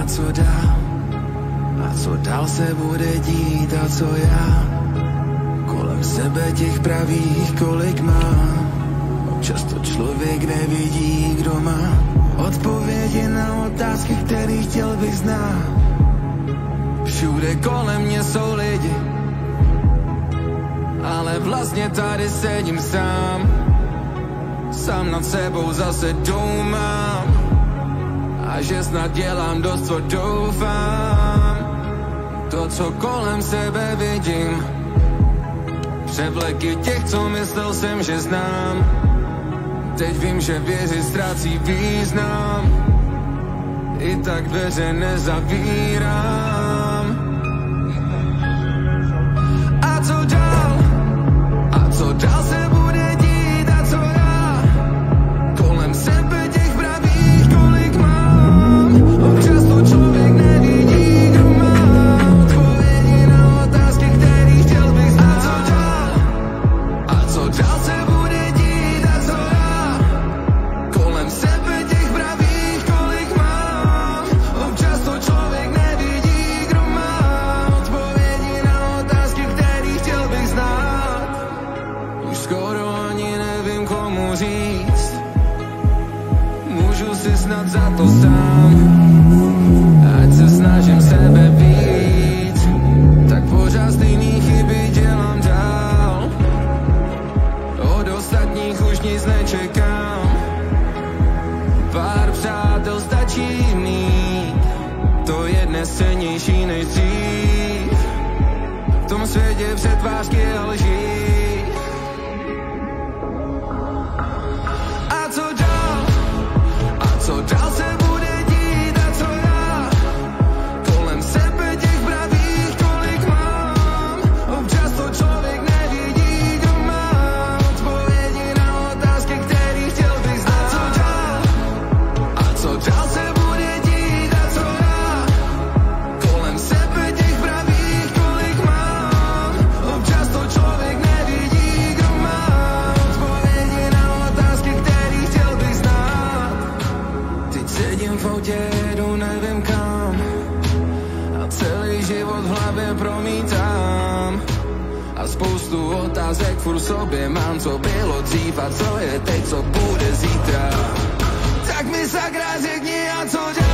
A co dál? A co dál se bude dít? A co já? Kolem sebe těch pravých kolik mám. Občas to člověk nevidí, kdo má odpovědi na otázky, který chtěl bych znát. Všude kolem mě jsou lidi, ale vlastně tady sedím sám. Sám nad sebou zase doufám, a že snad dělám dost, co doufám. To, co kolem sebe vidím, převleky těch, co myslel jsem, že znám. Teď vím, že věřit ztrácí význam, i tak dveře nezavírám. A co dál? A co dál se bude dít? A co já? Kolem sebe těch pravých kolik mám. Občas to člověk nevidí, kdo má odpovědi na otázky, který chtěl bych znát. A co dál? A co dál se bude dít? A co já? Kolem sebe těch pravých kolik mám. Občas to člověk nevidí, kdo má odpovědi na otázky, který chtěl bych znát. Už skoro ani nevím, komu říct. Můžu si snad za to sám, ať se snažím sebe víc, tak pořád stejný chyby dělám dál. Od ostatních už nic nečekám. Pár přátel stačí mít, to je dnes cennější než dřív. V tom světě přetvářky a lží. A co dál? A co dál se bude dít? A co já? Kolem sebe těch pravých kolik mám. Občas to člověk nevidí, kdo má odpovědi na otázky, který chtěl bych znát. A co dál? A co dál se bude dít? A co já? Kolem sebe těch pravých kolik mám. Občas to člověk nevidí, kdo má odpovědi na otázky, který chtěl bych znát. Teď sedím v autě, jedu nevím kam, a celý život v hlavě promítám. A spoustu otázek furt sobě mám, co bylo dřív a co je teď, co bude zítra. Tak mi sakra řekni, a co dělám.